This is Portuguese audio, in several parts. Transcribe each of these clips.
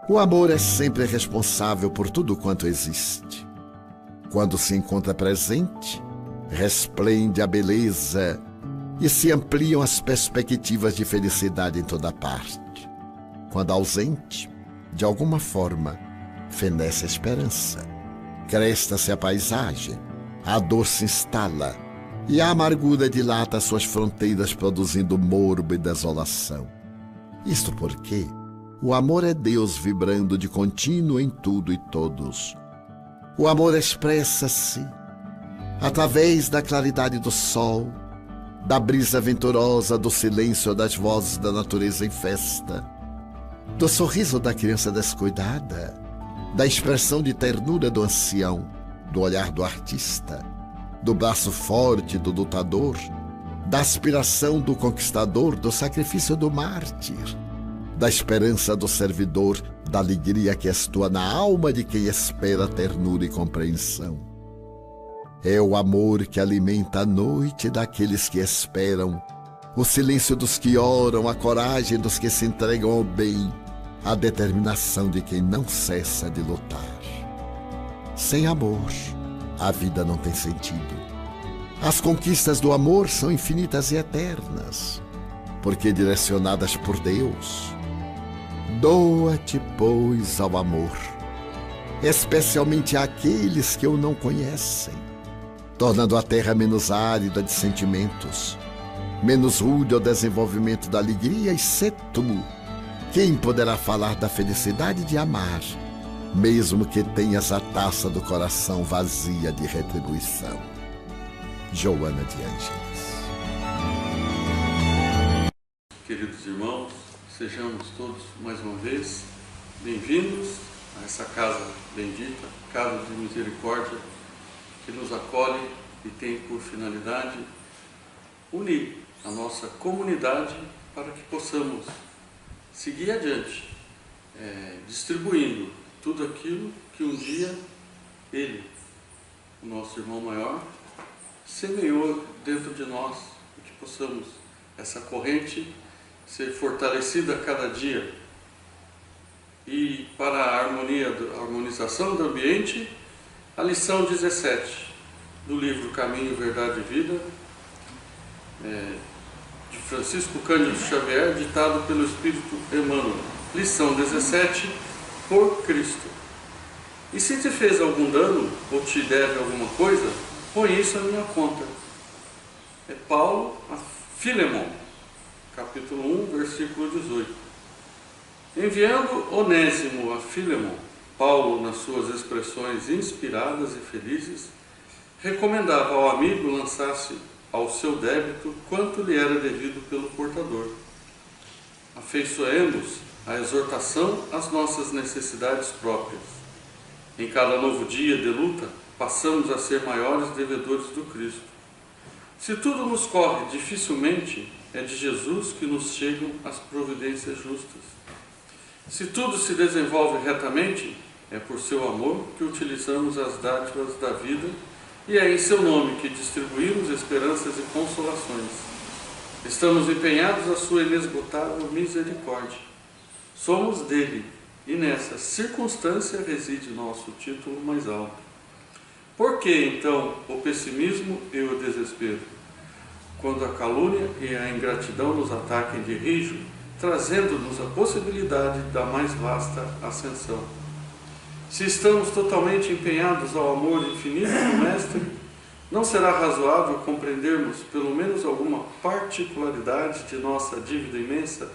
O amor é sempre responsável por tudo quanto existe. Quando se encontra presente, resplende a beleza e se ampliam as perspectivas de felicidade em toda parte. Quando ausente, de alguma forma, fenece a esperança. Cresta-se a paisagem, a dor se instala e a amargura dilata suas fronteiras, produzindo morbo e desolação. Isto porque o amor é Deus vibrando de contínuo em tudo e todos. O amor expressa-se através da claridade do sol, da brisa venturosa, do silêncio das vozes da natureza em festa, do sorriso da criança descuidada, da expressão de ternura do ancião, do olhar do artista, do braço forte do lutador, da aspiração do conquistador, do sacrifício do mártir, da esperança do servidor, da alegria que estua na alma de quem espera ternura e compreensão. É o amor que alimenta a noite daqueles que esperam, o silêncio dos que oram, a coragem dos que se entregam ao bem, a determinação de quem não cessa de lutar. Sem amor, a vida não tem sentido. As conquistas do amor são infinitas e eternas, porque direcionadas por Deus. Doa-te, pois, ao amor, especialmente àqueles que o não conhecem, tornando a terra menos árida de sentimentos, menos rude ao desenvolvimento da alegria, e sê tu quem poderá falar da felicidade de amar, mesmo que tenhas a taça do coração vazia de retribuição. Joana de Ângeles. Queridos irmãos, sejamos todos mais uma vez bem-vindos a essa casa bendita, casa de misericórdia, que nos acolhe e tem por finalidade unir a nossa comunidade para que possamos seguir adiante, distribuindo tudo aquilo que um dia ele, o nosso irmão maior, semeou dentro de nós, e que possamos, essa corrente, ser fortalecida a cada dia. E para a harmonização do ambiente, a lição 17 do livro Caminho, Verdade e Vida, de Francisco Cândido Xavier, ditado pelo Espírito Emmanuel. Lição 17, por Cristo. E se te fez algum dano, ou te deve alguma coisa, põe isso à minha conta. É Paulo a Filemon, capítulo 1, versículo 18. Enviando Onésimo a Filemon, Paulo, nas suas expressões inspiradas e felizes, recomendava ao amigo lançasse ao seu débito quanto lhe era devido pelo portador. Afeiçoemos a exortação às nossas necessidades próprias. Em cada novo dia de luta, passamos a ser maiores devedores do Cristo. Se tudo nos corre dificilmente, é de Jesus que nos chegam as providências justas. Se tudo se desenvolve retamente, é por seu amor que utilizamos as dádivas da vida, e é em seu nome que distribuímos esperanças e consolações. Estamos empenhados à sua inesgotável misericórdia. Somos dele, e nessa circunstância reside nosso título mais alto. Por que, então, o pessimismo e o desespero? Quando a calúnia e a ingratidão nos ataquem de rijo, trazendo-nos a possibilidade da mais vasta ascensão. Se estamos totalmente empenhados ao amor infinito do Mestre, não será razoável compreendermos pelo menos alguma particularidade de nossa dívida imensa,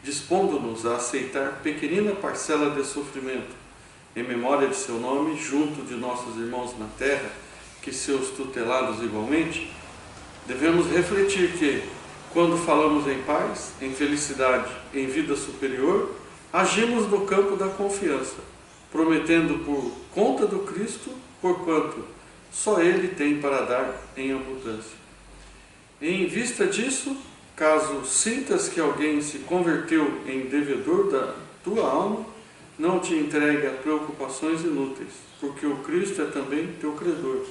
dispondo-nos a aceitar pequenina parcela de sofrimento, em memória de seu nome, junto de nossos irmãos na terra, que seus tutelados igualmente? Devemos refletir que, quando falamos em paz, em felicidade, em vida superior, agimos no campo da confiança, prometendo por conta do Cristo, porquanto só Ele tem para dar em abundância. Em vista disso, caso sintas que alguém se converteu em devedor da tua alma, não te entregue a preocupações inúteis, porque o Cristo é também teu credor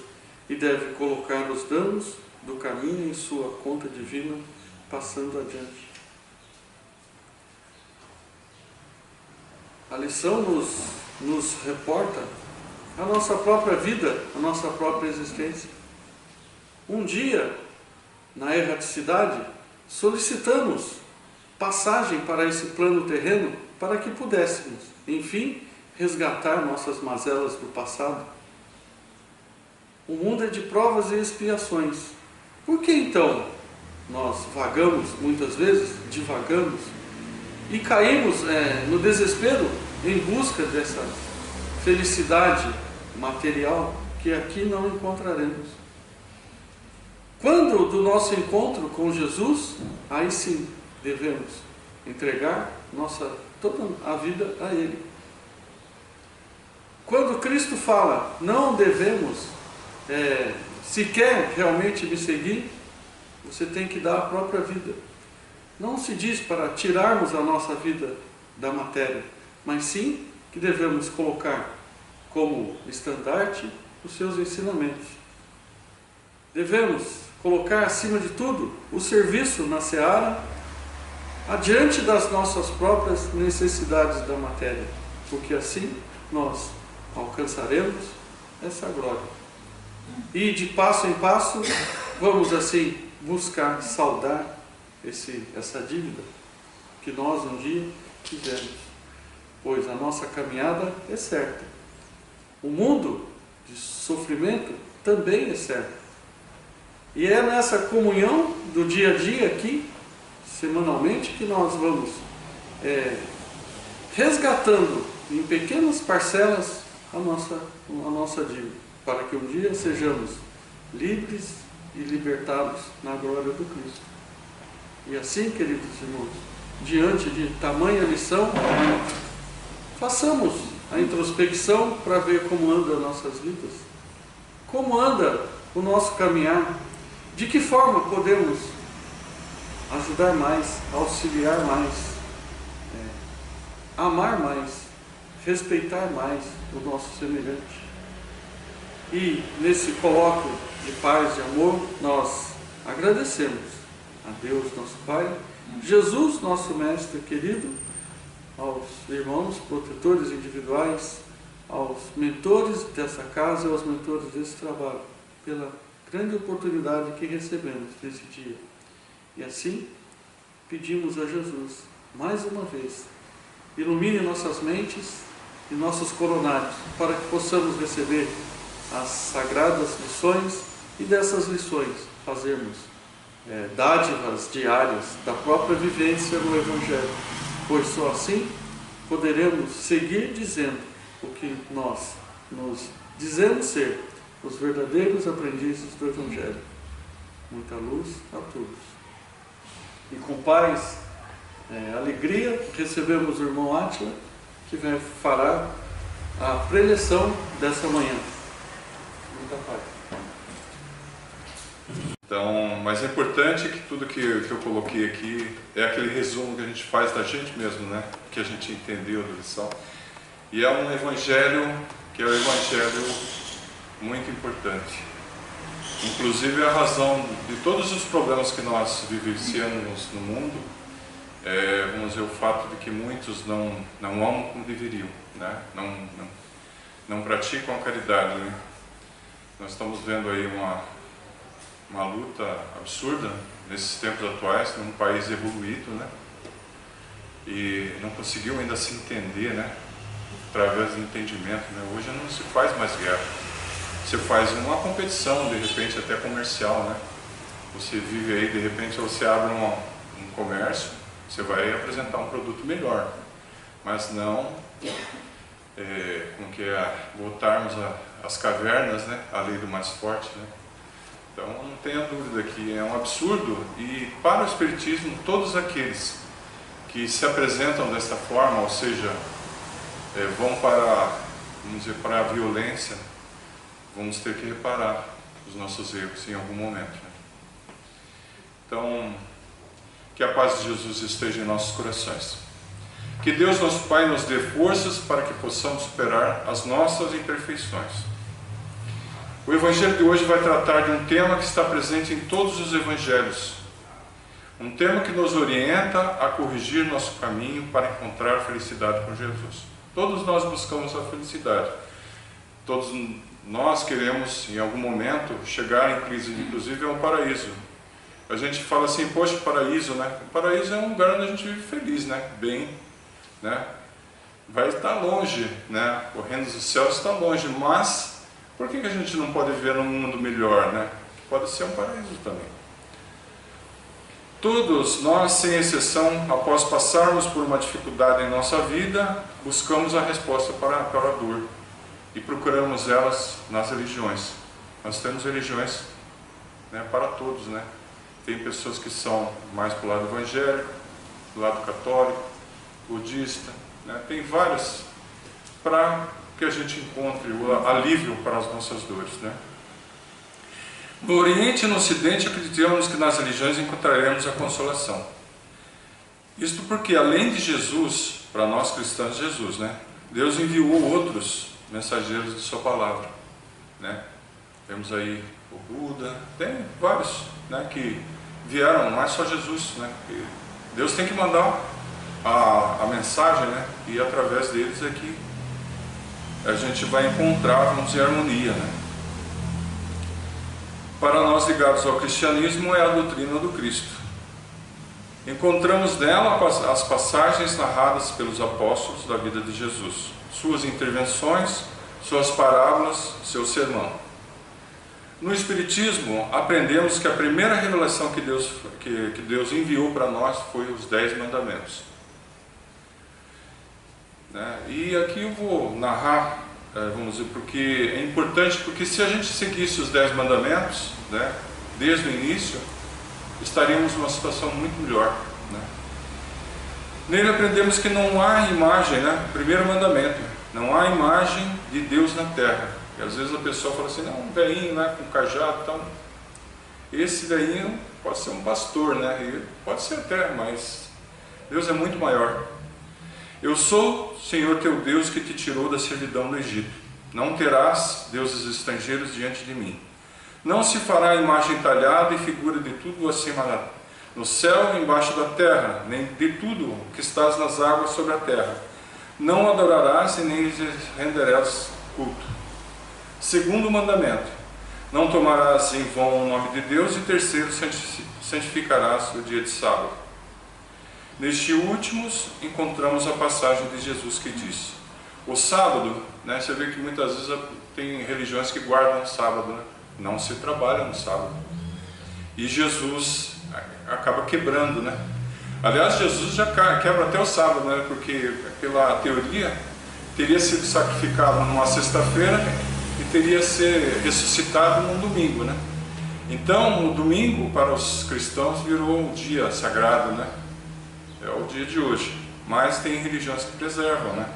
e deve colocar os danos do caminho em sua conta divina, passando adiante. A lição nos reporta a nossa própria vida, a nossa própria existência. Um dia, na erraticidade, solicitamos passagem para esse plano terreno para que pudéssemos, enfim, resgatar nossas mazelas do passado. O mundo é de provas e expiações. Por que então nós vagamos, muitas vezes, divagamos, e caímos no desespero em busca dessa felicidade material que aqui não encontraremos? Quando do nosso encontro com Jesus, aí sim devemos entregar toda a vida a Ele. Quando Cristo fala, não devemos, se quer realmente me seguir, você tem que dar a própria vida. Não se diz para tirarmos a nossa vida da matéria, mas sim que devemos colocar como estandarte os seus ensinamentos. Devemos colocar acima de tudo o serviço na seara, adiante das nossas próprias necessidades da matéria, porque assim nós alcançaremos essa glória. E de passo em passo, vamos assim buscar saldar essa dívida que nós um dia fizemos, pois a nossa caminhada é certa. O mundo de sofrimento também é certo. E é nessa comunhão do dia a dia aqui, semanalmente, que nós vamos resgatando em pequenas parcelas a nossa dívida, para que um dia sejamos livres e libertados na glória do Cristo. E assim, queridos irmãos, diante de tamanha lição, façamos a introspecção para ver como andam as nossas vidas, como anda o nosso caminhar, de que forma podemos ajudar mais, auxiliar mais, amar mais, respeitar mais o nosso semelhante. E nesse colóquio de paz, de amor, nós agradecemos a Deus, nosso Pai, Jesus, nosso Mestre querido, aos irmãos protetores individuais, aos mentores dessa casa e aos mentores desse trabalho, pela grande oportunidade que recebemos nesse dia. E assim, pedimos a Jesus, mais uma vez, ilumine nossas mentes e nossos coronários, para que possamos receber as sagradas lições e dessas lições fazermos dádivas diárias da própria vivência no Evangelho, pois só assim poderemos seguir dizendo o que nós nos dizemos ser, os verdadeiros aprendizes do Evangelho. Muita luz a todos. E com paz, alegria, recebemos o irmão Átila, que fará a preleção dessa manhã. Muita paz. Então, mas é importante que tudo que eu coloquei aqui é aquele resumo que a gente faz da gente mesmo, né? Que a gente entendeu da lição. E é um evangelho que é um evangelho muito importante. Inclusive a razão de todos os problemas que nós vivenciamos no mundo, vamos dizer, o fato de que muitos não amam como deveriam, né? Não praticam a caridade, né? Nós estamos vendo aí uma luta absurda nesses tempos atuais, num país evoluído, né? E não conseguiu ainda se entender, né? Através do entendimento, né? Hoje não se faz mais guerra. Você faz uma competição, de repente até comercial, né? Você vive aí, de repente você abre um comércio, você vai apresentar um produto melhor, mas não voltarmos às cavernas, né? A lei do mais forte, né? Então não tenha dúvida que é um absurdo, e para o Espiritismo todos aqueles que se apresentam dessa forma, ou seja, vão vamos dizer, para a violência, vamos ter que reparar os nossos erros em algum momento, né? Então, que a paz de Jesus esteja em nossos corações. Que Deus, nosso Pai, nos dê forças para que possamos superar as nossas imperfeições. O Evangelho de hoje vai tratar de um tema que está presente em todos os Evangelhos. Um tema que nos orienta a corrigir nosso caminho para encontrar felicidade com Jesus. Todos nós buscamos a felicidade. Todos nós queremos, em algum momento, chegar em crise, inclusive ao paraíso. A gente fala assim, poxa, paraíso, né? O paraíso é um lugar onde a gente vive feliz, né? Bem, né? Vai estar longe, né? O reino dos céus está longe, mas por que a gente não pode viver num mundo melhor, né? Pode ser um paraíso também. Todos nós, sem exceção, após passarmos por uma dificuldade em nossa vida, buscamos a resposta para a dor e procuramos elas nas religiões. Nós temos religiões, né, para todos, né? Tem pessoas que são mais para o lado evangélico, do lado católico, budista, né? Tem várias para que a gente encontre o alívio para as nossas dores, né? No Oriente e no Ocidente acreditamos que nas religiões encontraremos a consolação. Isto porque, além de Jesus, para nós cristãos, Jesus, né? Deus enviou outros mensageiros de sua palavra, né? Temos aí o Buda, tem vários, né, que vieram, não é só Jesus, né? Deus tem que mandar a mensagem, né? E através deles é que a gente vai encontrar, vamos dizer, harmonia, né? Para nós ligados ao cristianismo é a doutrina do Cristo. Encontramos nela as passagens narradas pelos apóstolos da vida de Jesus, suas intervenções, suas parábolas, seu sermão. No Espiritismo, aprendemos que a primeira revelação que Deus enviou para nós foi os 10 mandamentos. Né? E aqui eu vou narrar, vamos dizer, porque é importante, porque se a gente seguisse os 10 mandamentos, né, desde o início, estaríamos numa situação muito melhor, né? Nele aprendemos que não há imagem, né? Primeiro mandamento, não há imagem de Deus na terra. E às vezes a pessoa fala assim, não, um velhinho, né, com cajado e tal. Esse velhinho pode ser um pastor, né? E pode ser até, mas Deus é muito maior. Eu sou Senhor teu Deus que te tirou da servidão do Egito. Não terás deuses estrangeiros diante de mim. Não se fará imagem talhada e figura de tudo acima no céu e embaixo da terra, nem de tudo que estás nas águas sobre a terra. Não adorarás e nem lhes renderás culto. Segundo mandamento, não tomarás em vão o nome de Deus. E terceiro, santificarás o dia de sábado. Neste últimos, encontramos a passagem de Jesus que diz, o sábado, né, você vê que muitas vezes tem religiões que guardam o sábado, né? Não se trabalha no sábado. E Jesus acaba quebrando, né? Aliás, Jesus já quebra até o sábado, né? Porque pela teoria teria sido sacrificado numa sexta-feira e teria sido ressuscitado num domingo, né? Então, o domingo para os cristãos virou um dia sagrado, né? É o dia de hoje. Mas tem religiões que preservam, né?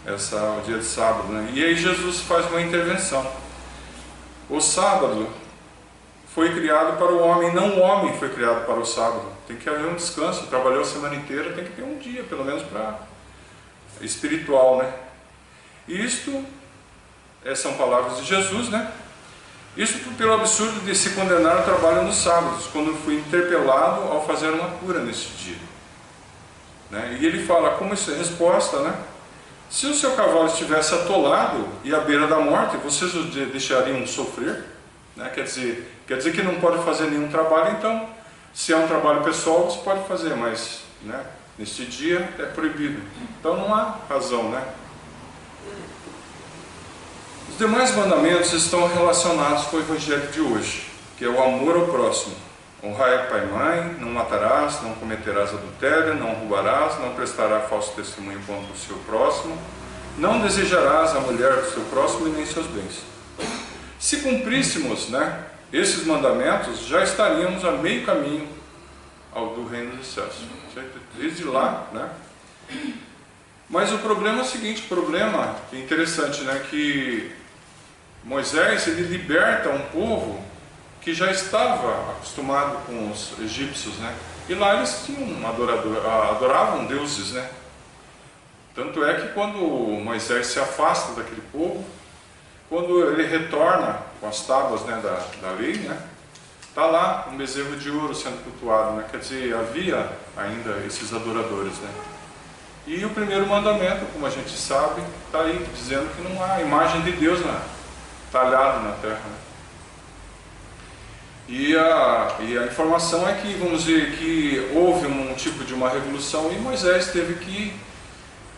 O dia de sábado, né? E aí Jesus faz uma intervenção. O sábado foi criado para o homem, não o homem foi criado para o sábado. Tem que haver um descanso, trabalhou a semana inteira, tem que ter um dia, pelo menos para espiritual, né? Isto são palavras de Jesus, né? Isso pelo absurdo de se condenar ao trabalho nos sábados, quando fui interpelado ao fazer uma cura nesse dia. Né? E ele fala, como isso é resposta, né? Se o seu cavalo estivesse atolado e à beira da morte, vocês o deixariam sofrer? Né? Quer dizer que não pode fazer nenhum trabalho, então, se é um trabalho pessoal, você pode fazer, mas, né, neste dia é proibido. Então não há razão, né? Os demais mandamentos estão relacionados com o Evangelho de hoje, que é o amor ao próximo. Honrai pai e mãe, não matarás, não cometerás adultério, não roubarás, não prestarás falso testemunho contra o seu próximo, não desejarás a mulher do seu próximo e nem seus bens. Se cumpríssemos, né, esses mandamentos, já estaríamos a meio caminho do reino dos céus. Desde lá, né? Mas o problema é o seguinte, o problema interessante, né, que Moisés ele liberta um povo que já estava acostumado com os egípcios, né? E lá eles tinham adoravam deuses, né? Tanto é que quando Moisés se afasta daquele povo, quando ele retorna com as tábuas, né, da lei, né? Está lá um bezerro de ouro sendo cultuado, né? Quer dizer, havia ainda esses adoradores, né? E o primeiro mandamento, como a gente sabe, está aí, dizendo que não há imagem de Deus talhada na terra. Né? E a informação é que, vamos dizer, que houve um tipo de uma revolução e Moisés teve que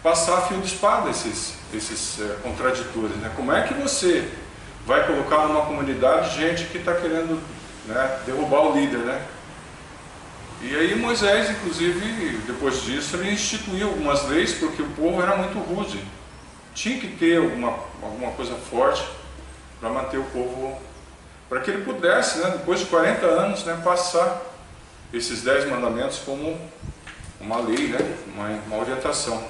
passar a fio de espada esses contraditores. Né? Como é que você vai colocar numa comunidade gente que está querendo, né, derrubar o líder, né? E aí Moisés, inclusive, depois disso, ele instituiu algumas leis, porque o povo era muito rude. Tinha que ter alguma coisa forte para manter o povo, para que ele pudesse, né, depois de 40 anos, né, passar esses 10 mandamentos como uma lei, né, uma orientação.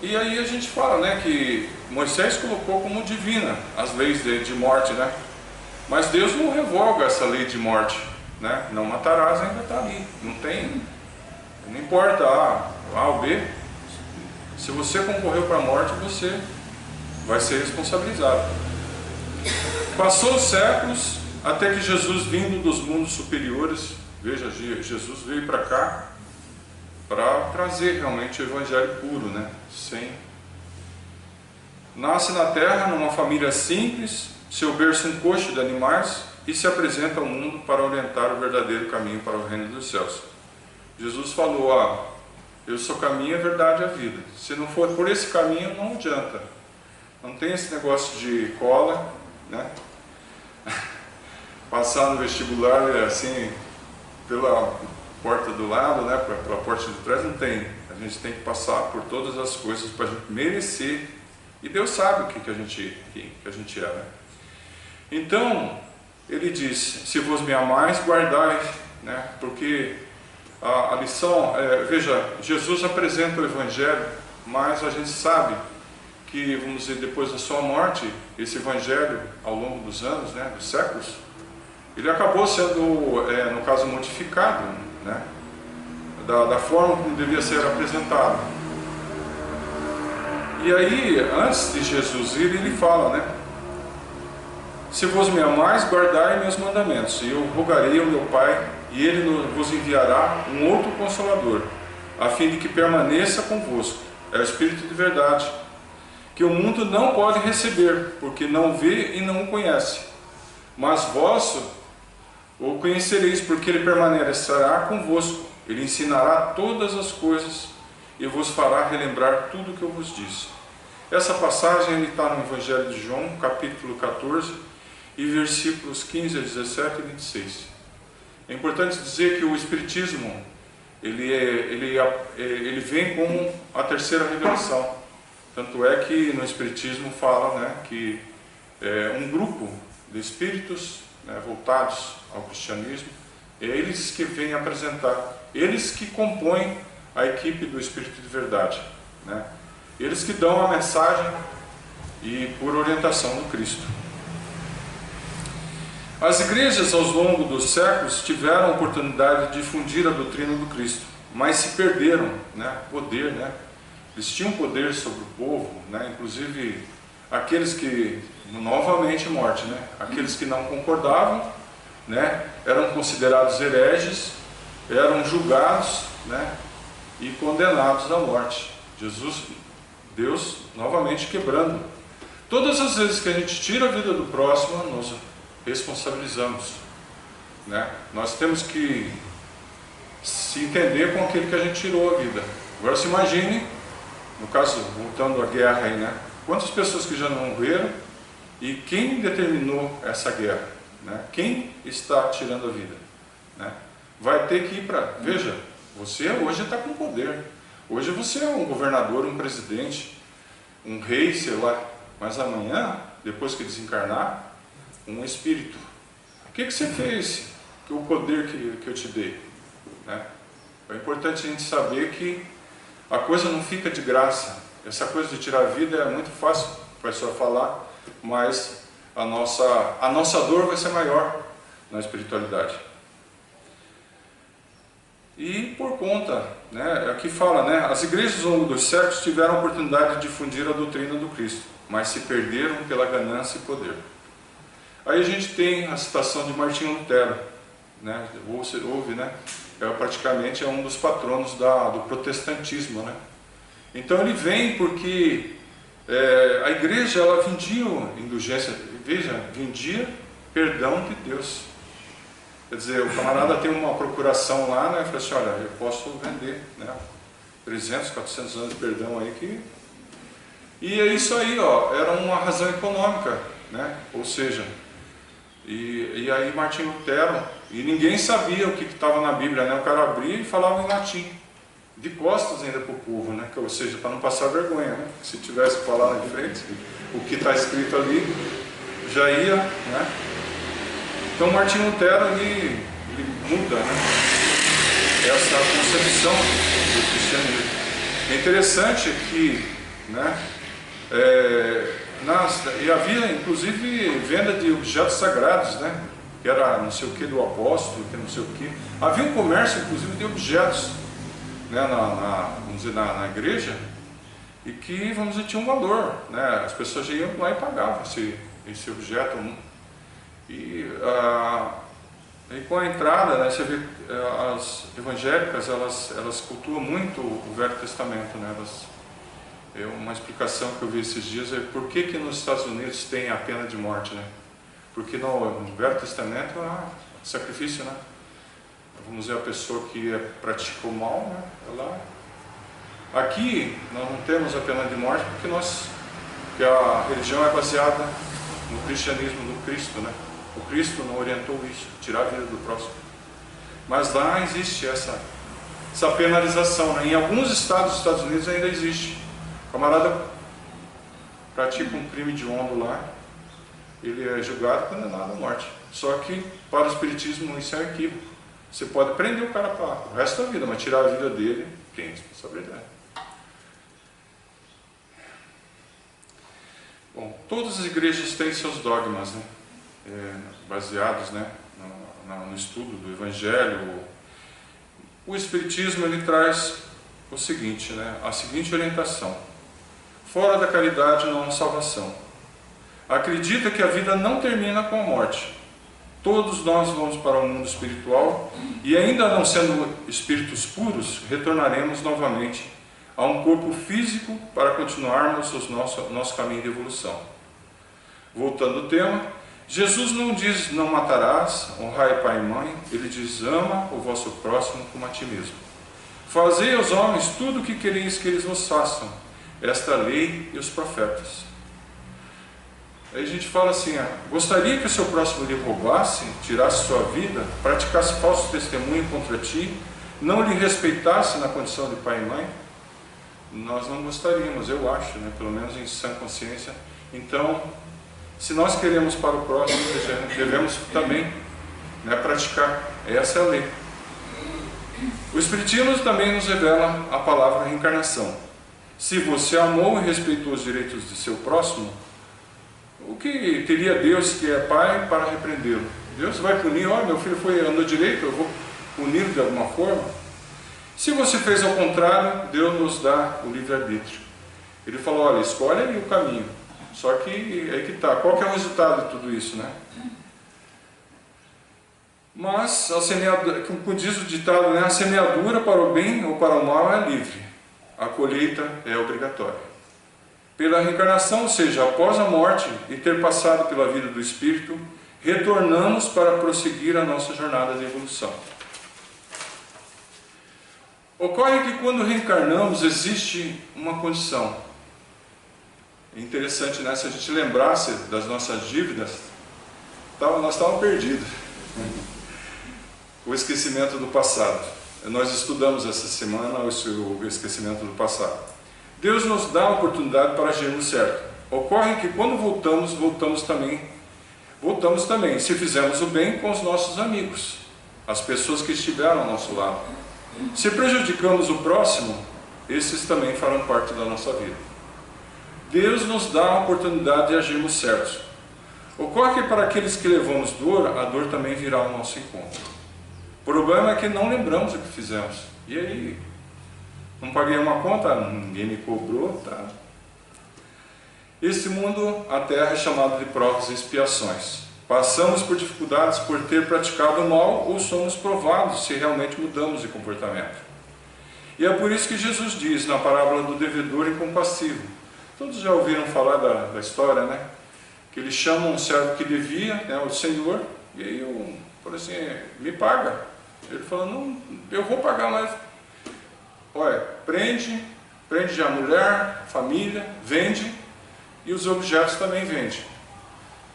E aí a gente fala, né, que Moisés colocou como divina as leis de morte, né? Mas Deus não revoga essa lei de morte, né? Não matarás ainda está ali, não importa A ou B. Se você concorreu para a morte, você vai ser responsabilizado. Passou os séculos até que Jesus, vindo dos mundos superiores, veja, Jesus veio para cá para trazer realmente o evangelho puro, né? Nasce na terra numa família simples, seu berço um coxo de animais, e se apresenta ao mundo para orientar o verdadeiro caminho para o reino dos céus. Jesus falou: eu sou o caminho, a verdade e a vida. Se não for por esse caminho, não adianta. Não tem esse negócio de cola, né? Passar no vestibular assim, pela porta do lado, né? Pela porta de trás, não tem. A gente tem que passar por todas as coisas para a gente merecer. E Deus sabe o que a gente é, né? Então, ele diz: se vos me amais, guardai, né? Porque a lição, veja, Jesus apresenta o Evangelho, mas a gente sabe que, vamos dizer, depois da sua morte, esse Evangelho, ao longo dos anos, né, dos séculos, ele acabou sendo, no caso, modificado, né, da forma como devia ser apresentado. E aí, antes de Jesus ir, ele fala, né? Se vos me amais, guardai meus mandamentos, e eu rogarei ao meu Pai, e ele vos enviará um outro Consolador, a fim de que permaneça convosco. É o Espírito de verdade, que o mundo não pode receber, porque não vê e não o conhece. Mas vós o conhecereis, porque ele permanecerá convosco. Ele ensinará todas as coisas e vos fará relembrar tudo o que eu vos disse. Essa passagem está no Evangelho de João, capítulo 14, e versículos 15 a 17 e 26. É importante dizer que o Espiritismo, ele vem como a terceira revelação. Tanto é que no Espiritismo fala, né, que um grupo de espíritos, né, voltados ao cristianismo, é eles que vêm apresentar, eles que compõem a equipe do Espírito de Verdade, né? Eles que dão a mensagem e por orientação do Cristo. As igrejas ao longo dos séculos tiveram a oportunidade de difundir a doutrina do Cristo, mas se perderam, né, poder, né? Eles tinham poder sobre o povo, né? Inclusive aqueles que, novamente morte, né? Aqueles que não concordavam, né, eram considerados hereges, eram julgados, né, e condenados à morte. Deus novamente quebrando. Todas as vezes que a gente tira a vida do próximo, nós responsabilizamos, né? Nós temos que se entender com aquele que a gente tirou a vida. Agora se imagine, no caso, voltando à guerra aí, né? Quantas pessoas que já não morreram e quem determinou essa guerra, né? Quem está tirando a vida, né? Vai ter que ir para... Veja, você hoje está com poder. Hoje você é um governador, um presidente, um rei, sei lá. Mas amanhã, depois que desencarnar, um espírito. O que você fez com o poder que eu te dei, né? É importante a gente saber que a coisa não fica de graça. Essa coisa de tirar a vida é muito fácil para a pessoa falar, mas a nossa dor vai ser maior na espiritualidade. E por conta, né, aqui fala, né, as igrejas ao longo dos séculos tiveram a oportunidade de difundir a doutrina do Cristo, mas se perderam pela ganância e poder. Aí a gente tem a citação de Martinho Lutero, né, você ouve, né, praticamente um dos patronos do protestantismo, né? Então ele vem porque a igreja, ela vendia indulgência, veja, vendia perdão de Deus. Quer dizer, o camarada tem uma procuração lá, né? Fala assim, olha, eu posso vender, né? 300, 400 anos de perdão aí que... E é isso aí, ó, era uma razão econômica, né? Ou seja, e aí Martinho Lutero, e ninguém sabia o que estava na Bíblia, né? O cara abria e falava em latim, de costas ainda para o povo, né? Ou seja, para não passar vergonha, né? Se tivesse que falar na frente, o que está escrito ali já ia, né? Então Martinho Lutero ele muda, né, essa concepção do cristianismo. É interessante que, né, e havia inclusive venda de objetos sagrados, né, que era não sei o que do apóstolo, que não sei o que. Havia um comércio inclusive de objetos, né, vamos dizer, na igreja, e que, vamos dizer, tinha um valor, né, as pessoas já iam lá e pagavam esse objeto. E com a entrada, né, você vê as evangélicas, elas cultuam muito o Velho Testamento, né? Uma explicação que eu vi esses dias é por que nos Estados Unidos tem a pena de morte, né? Porque no Velho Testamento sacrifício, né? Vamos dizer, a pessoa que pratica o mal, né? Aqui nós não temos a pena de morte porque a religião é baseada no cristianismo do Cristo, né? O Cristo não orientou isso, tirar a vida do próximo. Mas lá existe essa penalização, né? Em alguns estados dos Estados Unidos ainda existe. O camarada pratica um crime de hediondo lá, ele é julgado e condenado à morte. Só que para o espiritismo isso é um equívoco. Você pode prender o cara para o resto da vida, mas tirar a vida dele, tem responsabilidade. Bom, todas as igrejas têm seus dogmas, né? Baseados, né, no estudo do Evangelho. O Espiritismo ele traz o seguinte, né, a seguinte orientação: fora da caridade não há salvação. Acredita que a vida não termina com a morte. Todos nós vamos para o mundo espiritual e, ainda não sendo espíritos puros, retornaremos novamente a um corpo físico para continuarmos o nosso caminho de evolução. Voltando ao tema, Jesus não diz não matarás, honrai pai e mãe, ele diz ama o vosso próximo como a ti mesmo. Fazei aos homens tudo o que quereis que eles vos façam, esta lei e os profetas. Aí a gente fala assim, gostaria que o seu próximo lhe roubasse, tirasse sua vida, praticasse falso testemunho contra ti, não lhe respeitasse na condição de pai e mãe? Nós não gostaríamos, eu acho, né, pelo menos em sã consciência. Então, se nós queremos para o próximo, devemos também, né, praticar. Essa é a lei. O Espiritismo também nos revela a palavra reencarnação. Se você amou e respeitou os direitos de seu próximo, o que teria Deus, que é pai, para repreendê-lo? Deus vai punir, meu filho andou direito, eu vou puni-lo de alguma forma? Se você fez ao contrário, Deus nos dá o livre-arbítrio. Ele falou, olha, escolhe aí o caminho. Só que aí que está. Qual que é o resultado de tudo isso, né? Mas, como diz o ditado, né, a semeadura para o bem ou para o mal é livre. A colheita é obrigatória. Pela reencarnação, ou seja, após a morte e ter passado pela vida do Espírito, retornamos para prosseguir a nossa jornada de evolução. Ocorre que quando reencarnamos existe uma condição. É interessante, né? Se a gente lembrasse das nossas dívidas, nós estávamos perdidos. O esquecimento do passado. Nós estudamos essa semana o esquecimento do passado. Deus nos dá a oportunidade para agirmos certo. Ocorre que quando voltamos também, se fizermos o bem com os nossos amigos, as pessoas que estiveram ao nosso lado. Se prejudicamos o próximo, esses também farão parte da nossa vida. Deus nos dá a oportunidade de agirmos certos. Ocorre que para aqueles que levamos dor, a dor também virá ao nosso encontro. O problema é que não lembramos o que fizemos. E aí? Não paguei uma conta, ninguém me cobrou, tá? Esse mundo, a Terra, é chamado de provas e expiações. Passamos por dificuldades por ter praticado o mal ou somos provados se realmente mudamos de comportamento. E é por isso que Jesus diz na parábola do devedor incompassivo. Todos já ouviram falar da história, né? Que ele chama um servo que devia, né, o Senhor, e aí eu falei assim, me paga. Ele falou, não, eu vou pagar, mas olha, prende a mulher, família, vende, e os objetos também vende.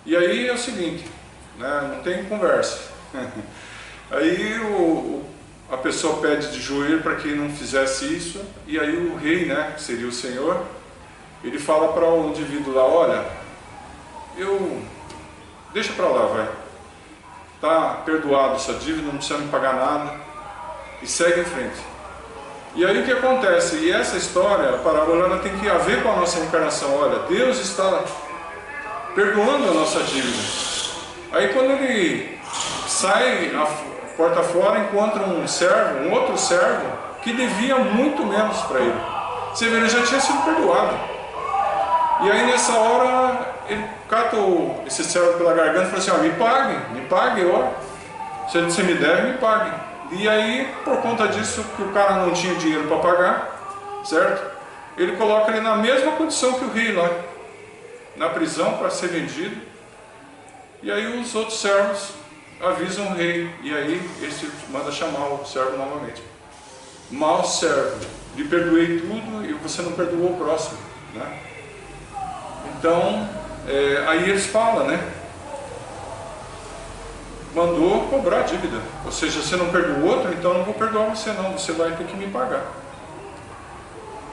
E aí é o seguinte, né, não tem conversa. Aí a pessoa pede de joelho para que não fizesse isso, e aí o rei, né, que seria o Senhor, ele fala para o indivíduo lá, olha, deixa para lá, vai, está perdoado essa dívida, não precisa me pagar nada, e segue em frente. E aí o que acontece? E essa história, a parábola, ela tem que a ver com a nossa encarnação. Olha, Deus está perdoando a nossa dívida. Aí quando ele sai a porta fora, encontra um outro servo, que devia muito menos para ele. Você vê, ele já tinha sido perdoado. E aí nessa hora, ele cata esse servo pela garganta e fala assim, me pague, ó. Se você me deve, me pague. E aí, por conta disso, que o cara não tinha dinheiro para pagar, certo? Ele coloca ele na mesma condição que o rei lá, na prisão para ser vendido. E aí os outros servos avisam o rei, e aí esse manda chamar o servo novamente. Mau servo, lhe perdoei tudo e você não perdoou o próximo, né? Então, aí eles falam, né? Mandou cobrar a dívida, ou seja, você não perdoa o outro, então eu não vou perdoar você não, você vai ter que me pagar.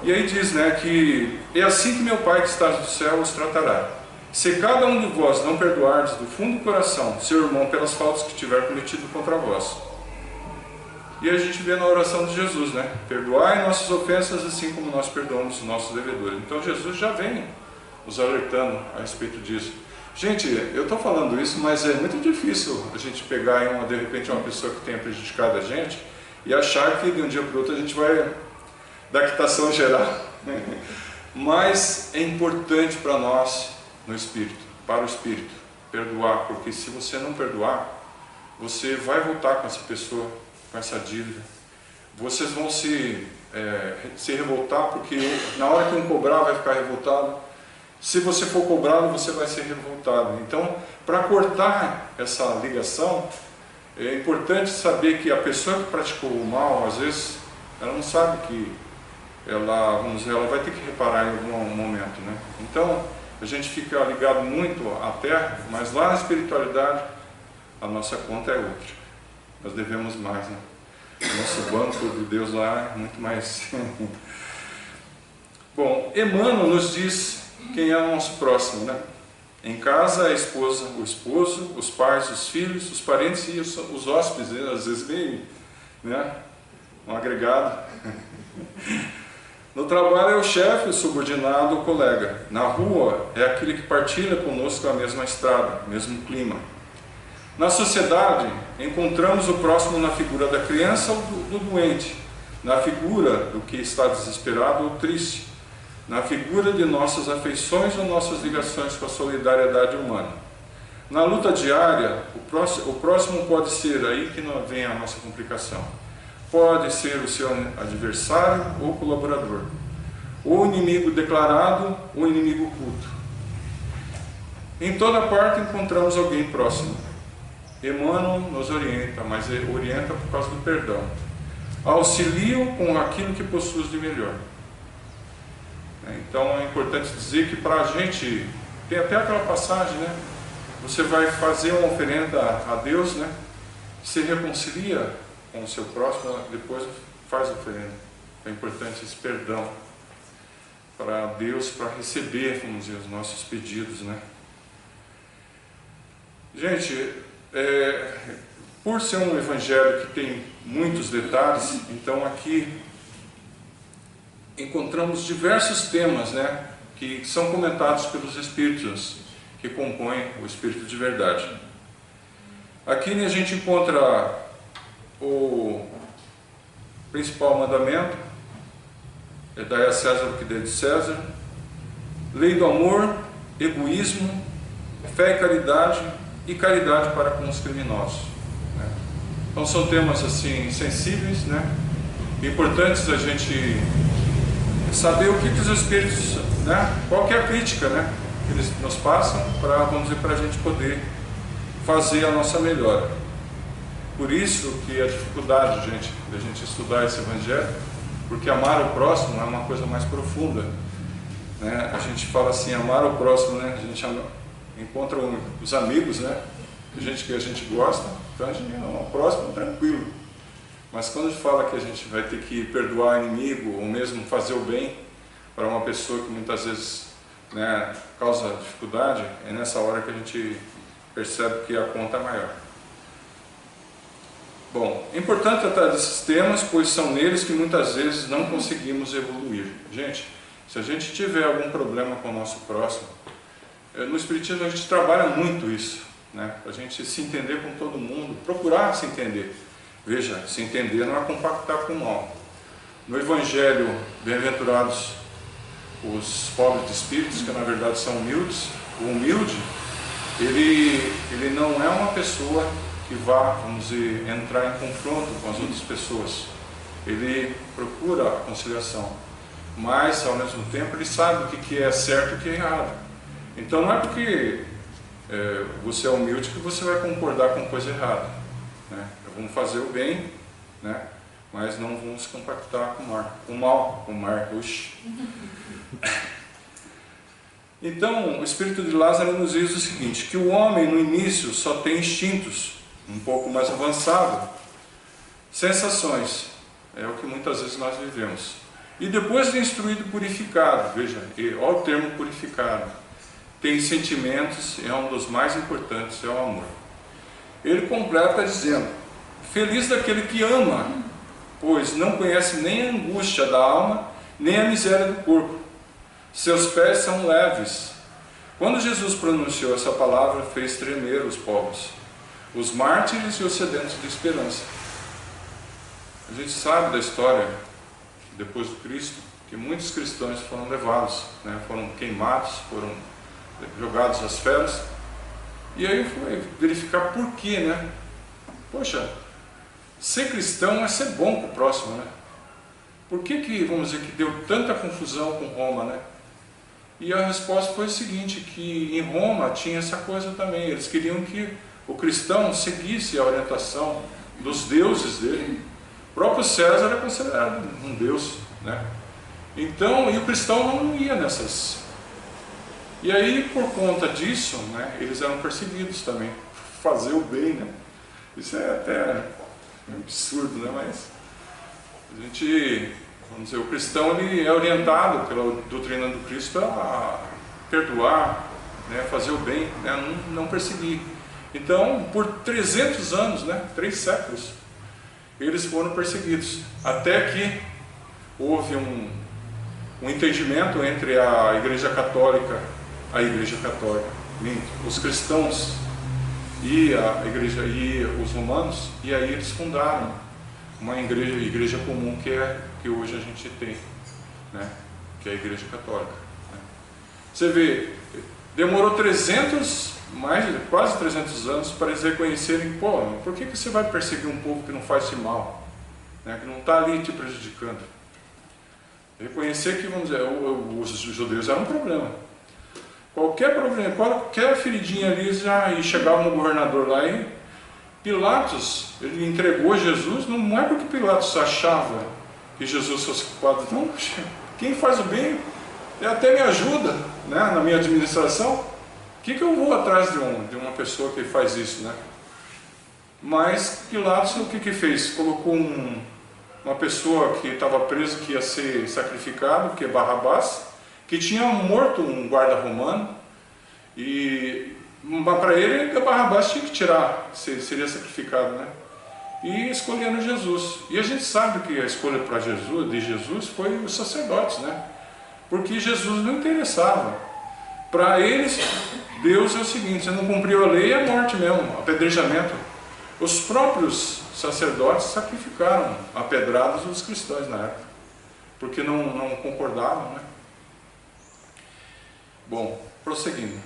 E aí diz, né, que é assim que meu Pai que está no céu os tratará. Se cada um de vós não perdoardes do fundo do coração seu irmão pelas faltas que tiver cometido contra vós. E a gente vê na oração de Jesus, né? Perdoai nossas ofensas assim como nós perdoamos os nossos devedores. Então Jesus já vem nos alertando a respeito disso. Gente, eu estou falando isso, mas é muito difícil a gente pegar de repente uma pessoa que tenha prejudicado a gente e achar que de um dia para o outro a gente vai dar quitação geral. Mas é importante para nós, no Espírito, para o Espírito, perdoar, porque se você não perdoar, você vai voltar com essa pessoa, com essa dívida. Vocês vão se revoltar, porque na hora que um cobrar vai ficar revoltado. Se você for cobrado, você vai ser revoltado. Então, para cortar essa ligação, é importante saber que a pessoa que praticou o mal, às vezes, ela não sabe que ela vai ter que reparar em algum momento, né? Então, a gente fica ligado muito à terra, mas lá na espiritualidade, a nossa conta é outra. Nós devemos mais, né? O nosso banco de Deus lá é muito mais. Bom, Emmanuel nos diz quem é o nosso próximo, né? Em casa, a esposa, o esposo, os pais, os filhos, os parentes e os hóspedes, né? Às vezes vem, né, um agregado. No trabalho é o chefe, o subordinado, o colega. Na rua é aquele que partilha conosco a mesma estrada, o mesmo clima. Na sociedade, encontramos o próximo na figura da criança ou do doente, na figura do que está desesperado ou triste, na figura de nossas afeições ou nossas ligações com a solidariedade humana. Na luta diária, o próximo pode ser, aí que não vem a nossa complicação, pode ser o seu adversário ou colaborador, ou inimigo declarado ou inimigo oculto. Em toda parte encontramos alguém próximo. Emmanuel nos orienta, mas orienta por causa do perdão. Auxiliam com aquilo que possuis de melhor. Então é importante dizer que para a gente, tem até aquela passagem, né? Você vai fazer uma oferenda a Deus, né? Se reconcilia com o seu próximo, depois faz a oferenda. É importante esse perdão para Deus, para receber, vamos dizer, os nossos pedidos, né? Gente, por ser um evangelho que tem muitos detalhes, então aqui encontramos diversos temas, né, que são comentados pelos Espíritos que compõem o Espírito de Verdade. Aqui a gente encontra o principal mandamento, dai a César o que dê de César, lei do amor, egoísmo, fé e caridade, e caridade para com os criminosos, né? Então são temas assim sensíveis, né? Importantes a gente saber o que os Espíritos, né? Qual que é a crítica, né? Que eles nos passam para, vamos dizer, para a gente poder fazer a nossa melhora. Por isso que a dificuldade, gente, da gente estudar esse Evangelho, porque amar o próximo é uma coisa mais profunda, né? A gente fala assim, amar o próximo, né? A gente encontra os amigos, né? Gente que a gente gosta, então a gente ama o próximo tranquilo. Mas quando a gente fala que a gente vai ter que perdoar o inimigo, ou mesmo fazer o bem para uma pessoa que muitas vezes, né, causa dificuldade, é nessa hora que a gente percebe que a conta é maior. Bom, é importante tratar desses temas, pois são neles que muitas vezes não conseguimos evoluir. Gente, se a gente tiver algum problema com o nosso próximo, no Espiritismo a gente trabalha muito isso, né? Para a gente se entender com todo mundo, procurar se entender. Veja, se entender não é compactar com o mal. No Evangelho, bem-aventurados os pobres de espíritos, que na verdade são humildes. O humilde, ele não é uma pessoa que vá, vamos dizer, entrar em confronto com as outras pessoas. Ele procura a conciliação, mas ao mesmo tempo ele sabe o que é certo e o que é errado. Então não é porque você é humilde que você vai concordar com coisa errada, né? Vamos fazer o bem, né? Mas não vamos compactar com o mal, com o mar. Então, o Espírito de Lázaro nos diz o seguinte, que o homem no início só tem instintos, um pouco mais avançado, sensações, é o que muitas vezes nós vivemos. E depois de instruído, purificado, veja, olha o termo purificado, tem sentimentos, é um dos mais importantes, é o amor. Ele completa dizendo, feliz daquele que ama, pois não conhece nem a angústia da alma, nem a miséria do corpo. Seus pés são leves. Quando Jesus pronunciou essa palavra, fez tremer os povos, os mártires e os sedentos de esperança. A gente sabe da história, depois do Cristo, que muitos cristãos foram levados, né? Foram queimados, foram jogados às feras. E aí foi verificar por quê, né? Poxa, ser cristão é ser bom com o próximo, né? Por que, vamos dizer, que deu tanta confusão com Roma, né? E a resposta foi o seguinte, que em Roma tinha essa coisa também, eles queriam que o cristão seguisse a orientação dos deuses dele. O próprio César era considerado um deus, né? Então, e o cristão não ia nessas. E aí, por conta disso, né, eles eram perseguidos também, fazer o bem, né? Isso é até absurdo, né? Mas a gente, vamos dizer, o cristão ele é orientado pela doutrina do Cristo a perdoar, né, fazer o bem, né, não perseguir. Então, por 300 anos, né, 3 séculos, eles foram perseguidos, até que houve um entendimento entre a Igreja Católica, os cristãos e a Igreja e os romanos, e aí eles fundaram uma igreja comum que hoje a gente tem, né, que é a Igreja Católica, né. Você vê, demorou quase 300 anos para eles reconhecerem, pô, por que você vai perseguir um povo que não faz esse mal, né, que não está ali te prejudicando? Reconhecer que, vamos dizer, os judeus eram um problema. Qualquer problema, qualquer feridinha ali, e chegava no governador lá e Pilatos, ele entregou Jesus, não é porque Pilatos achava que Jesus fosse culpado, não, quem faz o bem até me ajuda, né, na minha administração, o que eu vou atrás de uma pessoa que faz isso, né? Mas Pilatos, o que fez? Colocou uma pessoa que estava presa, que ia ser sacrificado, que é Barrabás, que tinha morto um guarda romano, e para ele, Barrabás tinha que tirar, seria sacrificado, né? E escolhendo Jesus. E a gente sabe que a escolha de Jesus foi os sacerdotes, né? Porque Jesus não interessava. Para eles, Deus é o seguinte, você não cumpriu a lei, é morte mesmo, apedrejamento. Os próprios sacerdotes sacrificaram a pedradas dos cristãos na época, porque não concordavam, né? Bom, prosseguindo.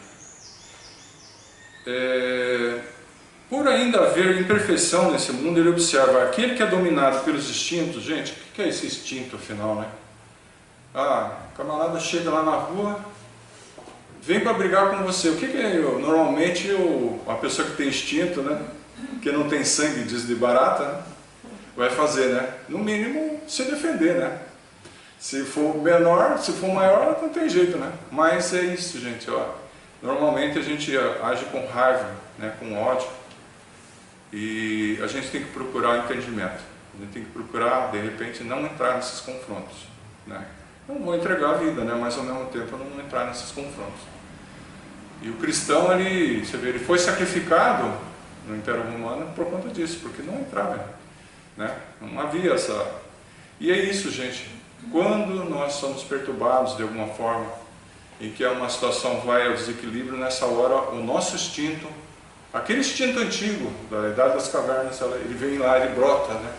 por ainda haver imperfeição nesse mundo, ele observa aquele que é dominado pelos instintos. Gente, o que é esse instinto afinal, né? O camarada chega lá na rua, vem para brigar com você. O que é normalmente a pessoa que tem instinto, né? Que não tem sangue, diz de barata, né? Vai fazer, né? No mínimo, se defender, né? Se for menor, se for maior, não tem jeito, né? Mas é isso, gente, ó. Normalmente a gente age com raiva, né? Com ódio. E a gente tem que procurar entendimento. A gente tem que procurar, de repente, não entrar nesses confrontos, né? Não vou entregar a vida, né? Mas ao mesmo tempo não entrar nesses confrontos. E o cristão, você vê, ele foi sacrificado no Império Romano por conta disso, porque não entrava, né? Não havia essa... E é isso, gente. Quando nós somos perturbados de alguma forma, em que uma situação vai ao desequilíbrio, nessa hora o nosso instinto, aquele instinto antigo da idade das cavernas, ele vem lá, ele brota, né?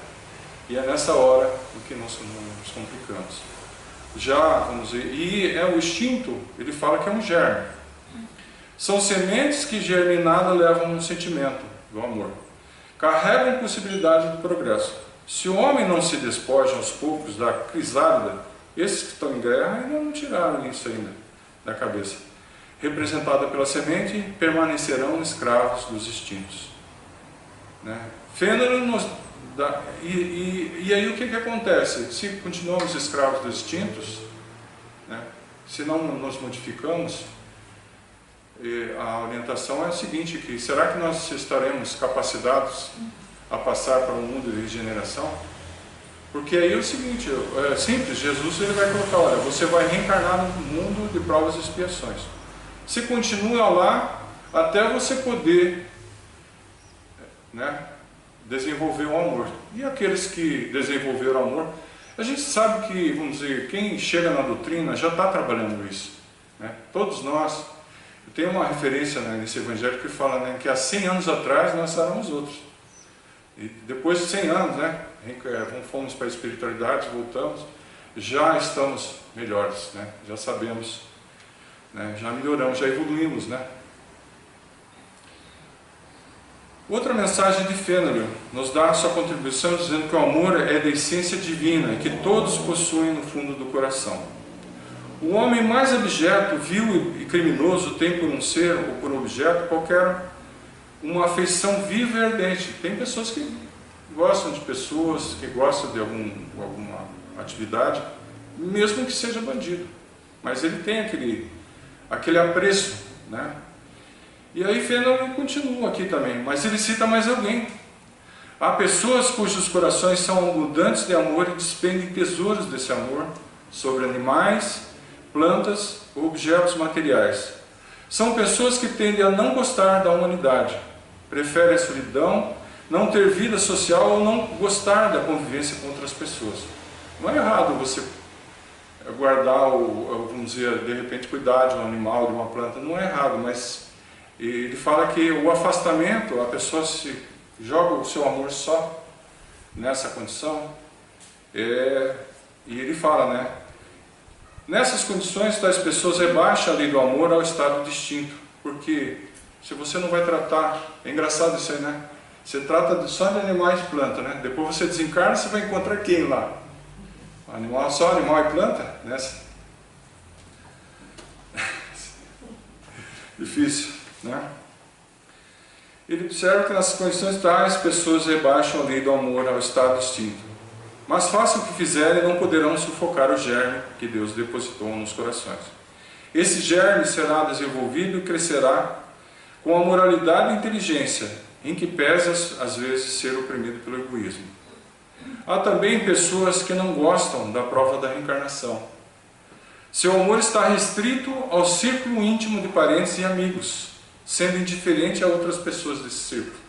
E é nessa hora que nós nos complicamos. Vamos dizer, e o instinto, ele fala que é um germe. São sementes que germinada levam um sentimento do amor. Carregam possibilidade do progresso. Se o homem não se despoja aos poucos da crisálida, esses que estão em guerra ainda não tiraram isso ainda da cabeça. Representada pela semente, permanecerão escravos dos instintos. Né? Fênelon nos dá... E aí o que acontece? Se continuamos escravos dos instintos, né? Se não nos modificamos, a orientação é a seguinte, que será que nós estaremos capacitados a passar para um mundo de regeneração? Porque aí é o seguinte, é simples, Jesus ele vai colocar, olha, você vai reencarnar no mundo de provas e expiações. Você continua lá até você poder, né, desenvolver o amor. E aqueles que desenvolveram o amor, a gente sabe que, vamos dizer, quem chega na doutrina já está trabalhando isso, né? Todos nós. Tem uma referência, né, nesse evangelho que fala, né, que há 100 anos atrás nós éramos outros. E depois de 100 anos, né, fomos para a espiritualidade, voltamos, já estamos melhores, né, já sabemos, né, já melhoramos, já evoluímos, né. Outra mensagem de Fênelon nos dá a sua contribuição dizendo que o amor é da essência divina e que todos possuem no fundo do coração. O homem mais abjeto, vil e criminoso tem por um ser ou por um objeto qualquer uma afeição viva e ardente. Tem pessoas que gostam de pessoas, que gostam de alguma atividade, mesmo que seja bandido. Mas ele tem aquele apreço, né? E aí Fênelon continua aqui também, mas ele cita mais alguém. Há pessoas cujos corações são abundantes de amor e despendem tesouros desse amor sobre animais, plantas ou objetos materiais. São pessoas que tendem a não gostar da humanidade, preferem a solidão, não ter vida social ou não gostar da convivência com outras pessoas. Não é errado você guardar, vamos dizer, de repente cuidar de um animal, de uma planta, não é errado, mas ele fala que o afastamento, a pessoa se joga o seu amor só nessa condição, e ele fala, né? Nessas condições, tais pessoas rebaixam a lei do amor ao estado distinto, porque se você não vai tratar, é engraçado isso aí, né? Você trata só de animais e planta, né? Depois você desencarna, você vai encontrar quem lá? Animal, só animal e planta? Né? Difícil, né? Ele observa que nas condições tais, pessoas rebaixam a lei do amor ao estado distinto. Mas façam o que fizerem, não poderão sufocar o germe que Deus depositou nos corações. Esse germe será desenvolvido e crescerá com a moralidade e inteligência, em que pesa às vezes ser oprimido pelo egoísmo. Há também pessoas que não gostam da prova da reencarnação. Seu amor está restrito ao círculo íntimo de parentes e amigos, sendo indiferente a outras pessoas desse círculo.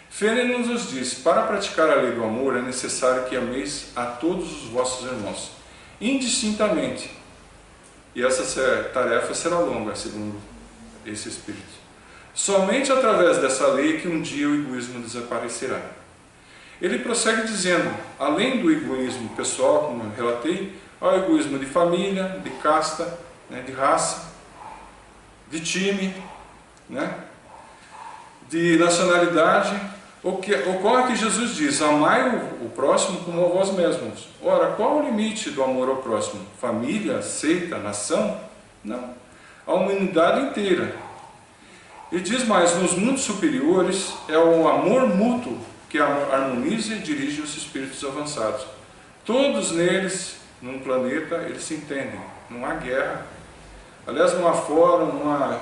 Fênelon nos diz, para praticar a lei do amor é necessário que ameis a todos os vossos irmãos, indistintamente. E essa tarefa será longa, segundo esse Espírito. Somente através dessa lei que um dia o egoísmo desaparecerá. Ele prossegue dizendo, além do egoísmo pessoal, como eu relatei, há o egoísmo de família, de casta, né, de raça, de time, né? de nacionalidade. Ocorre que Jesus diz: amai o próximo como a vós mesmos. Ora, qual o limite do amor ao próximo? Família, seita, nação? Não. A humanidade inteira. E diz mais: nos mundos superiores é o amor mútuo que harmoniza e dirige os espíritos avançados. Todos neles, num planeta, eles se entendem. Não há guerra. Aliás, não há fórum, não há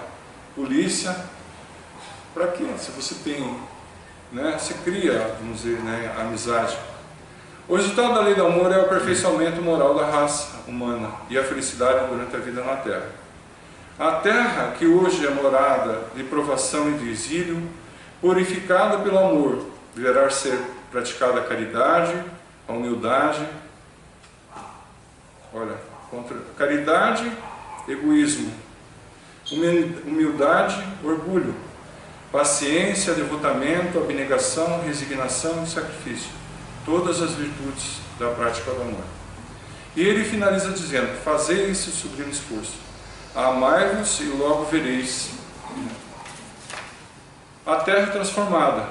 polícia. Para quê? Se você tem, né, se cria, vamos dizer, né, amizade. O resultado da lei do amor é o aperfeiçoamento moral da raça humana e a felicidade durante a vida na Terra. A Terra, que hoje é morada de provação e de exílio, purificada pelo amor, deverá ser praticada a caridade, a humildade. Olha, contra caridade, egoísmo, humildade, orgulho, paciência, devotamento, abnegação, resignação e sacrifício. Todas as virtudes da prática do amor. E ele finaliza dizendo: fazei esse sublime esforço, amai-vos e logo vereis a terra transformada,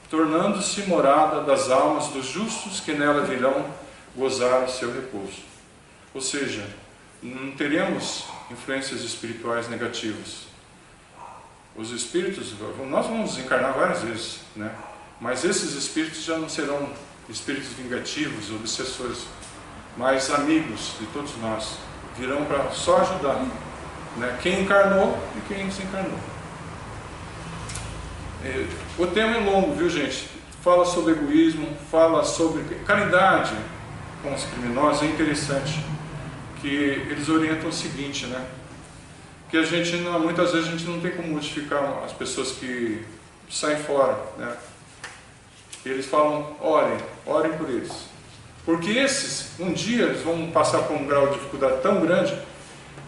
tornando-se morada das almas dos justos que nela virão gozar o seu repouso. Ou seja, não teremos influências espirituais negativas. Os espíritos, nós vamos encarnar várias vezes, né? Mas esses espíritos já não serão espíritos vingativos, obsessores, mas amigos de todos nós. Virão para só ajudar, né? Quem encarnou e quem desencarnou. O tema é longo, viu, gente? Fala sobre egoísmo, fala sobre caridade com os criminosos. É interessante que eles orientam o seguinte, né? Que a gente, muitas vezes, a gente não tem como modificar as pessoas que saem fora, né? Eles falam: orem por eles. Porque esses, um dia, eles vão passar por um grau de dificuldade tão grande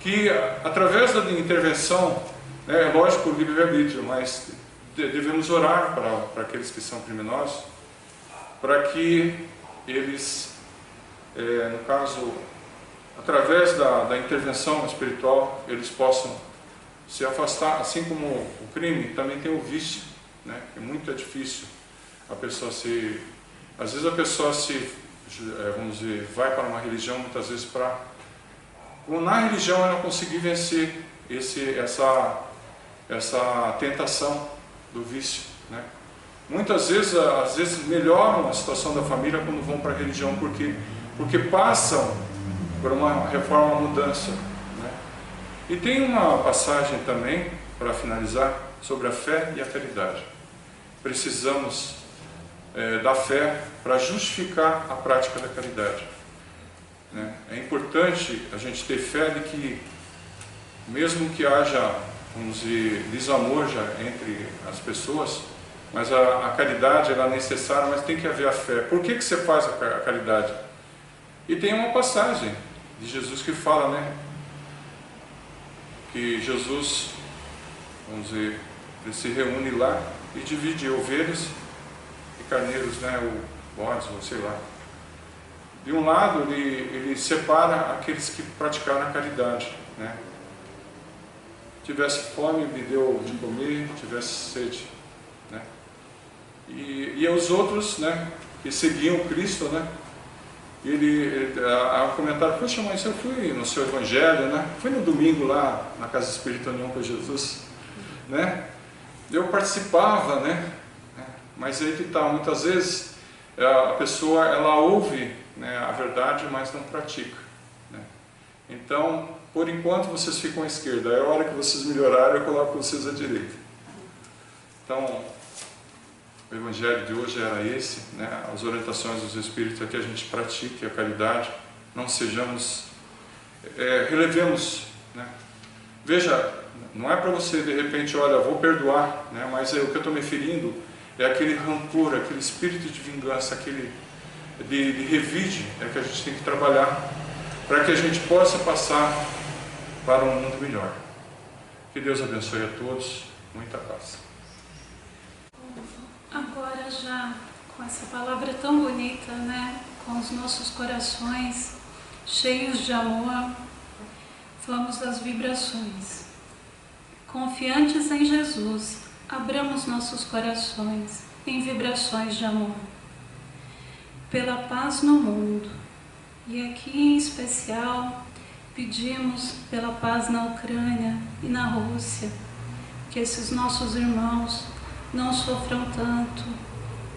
que, através da intervenção, né, é lógico, o livre-arbítrio, mas devemos orar para aqueles que são criminosos, para que eles, no caso, através da intervenção espiritual, eles possam se afastar. Assim como o crime, também tem o vício, né? É muito difícil a pessoa se... Às vezes a pessoa vamos dizer, vai para uma religião, muitas vezes na religião ela conseguir vencer essa tentação do vício, né? Muitas vezes, às vezes melhoram a situação da família quando vão para a religião, porque passam por uma reforma, uma mudança, né? E tem uma passagem também, para finalizar, sobre a fé e a caridade. Precisamos da fé para justificar a prática da caridade, né? É importante a gente ter fé de que, mesmo que haja, vamos dizer, desamor já entre as pessoas, mas a caridade ela é necessária, mas tem que haver a fé. Por que você faz a caridade? E tem uma passagem de Jesus que fala, né, que Jesus, vamos dizer, ele se reúne lá e divide ovelhas e carneiros, né, ou bodes, ou sei lá. De um lado, ele separa aqueles que praticaram a caridade, né? Tivesse fome, me deu de comer, tivesse sede, né? E os outros, né, que seguiam Cristo, né? Há um comentário: poxa, mas eu fui no seu evangelho, né? Fui no domingo lá na Casa Espírita União com Jesus, né? Eu participava, né? Mas aí que está, muitas vezes a pessoa ela ouve, né, a verdade, mas não pratica, né? Então, por enquanto vocês ficam à esquerda, é a hora que vocês melhorarem eu coloco vocês à direita. Então, o evangelho de hoje era esse, né? As orientações dos Espíritos é que a gente pratique a caridade, não sejamos, relevemos, né? Veja, não é para você de repente, olha, vou perdoar, né? Mas o que eu estou me referindo é aquele rancor, aquele espírito de vingança, aquele de revide, que a gente tem que trabalhar para que a gente possa passar para um mundo melhor. Que Deus abençoe a todos, muita paz. Agora, já com essa palavra tão bonita, né, com os nossos corações cheios de amor, vamos às vibrações. Confiantes em Jesus, abramos nossos corações em vibrações de amor, pela paz no mundo. E aqui em especial pedimos pela paz na Ucrânia e na Rússia, que esses nossos irmãos não sofram tanto,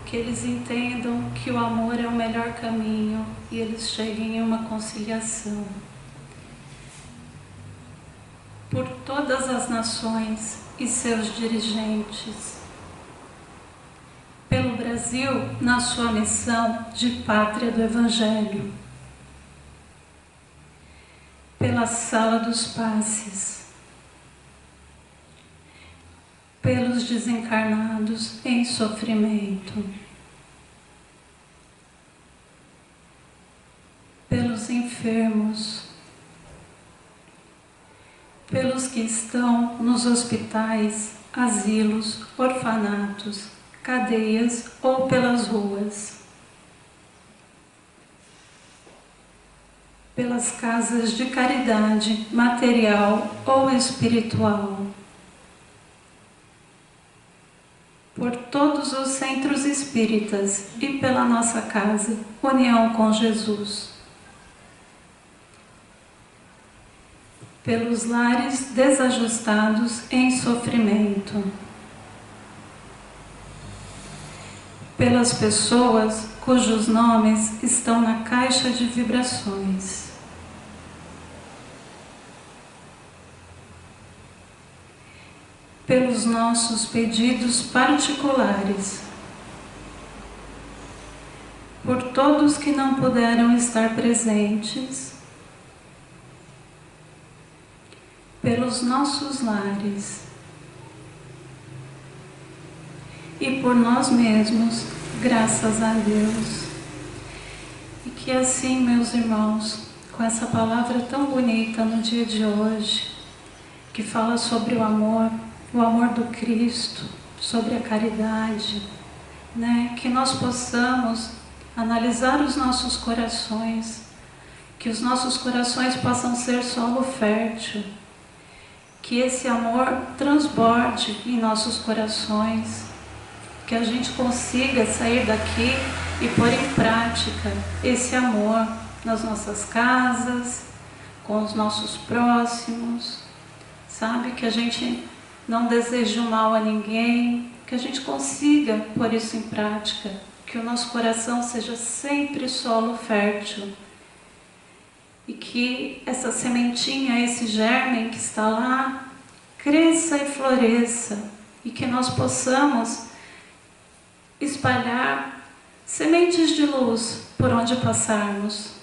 que eles entendam que o amor é o melhor caminho e eles cheguem em uma conciliação. Por todas as nações e seus dirigentes, pelo Brasil na sua missão de pátria do Evangelho, pela sala dos passes, pelos desencarnados em sofrimento, pelos enfermos, pelos que estão nos hospitais, asilos, orfanatos, cadeias ou pelas ruas, pelas casas de caridade material ou espiritual, por todos os centros espíritas e pela nossa casa, União com Jesus, pelos lares desajustados em sofrimento, pelas pessoas cujos nomes estão na caixa de vibrações, pelos nossos pedidos particulares, por todos que não puderam estar presentes, pelos nossos lares e por nós mesmos, graças a Deus. E que assim, meus irmãos, com essa palavra tão bonita no dia de hoje, que fala sobre o amor do Cristo, sobre a caridade, né? Que nós possamos analisar os nossos corações, que os nossos corações possam ser solo fértil, que esse amor transborde em nossos corações, que a gente consiga sair daqui e pôr em prática esse amor nas nossas casas, com os nossos próximos, sabe? Que a gente não deseje o mal a ninguém, que a gente consiga pôr isso em prática, que o nosso coração seja sempre solo fértil e que essa sementinha, esse germe que está lá, cresça e floresça e que nós possamos espalhar sementes de luz por onde passarmos.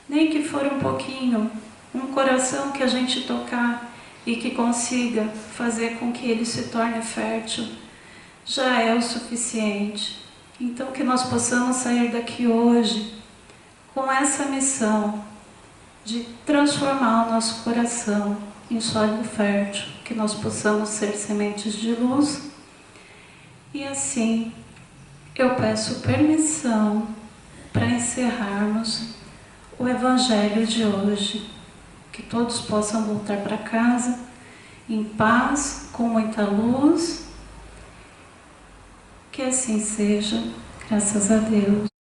Nem que for um pouquinho, um coração que a gente tocar e que consiga fazer com que ele se torne fértil, já é o suficiente. Então que nós possamos sair daqui hoje com essa missão de transformar o nosso coração em solo fértil, que nós possamos ser sementes de luz. E assim, eu peço permissão para encerrarmos o Evangelho de hoje, que todos possam voltar para casa em paz, com muita luz, que assim seja, graças a Deus.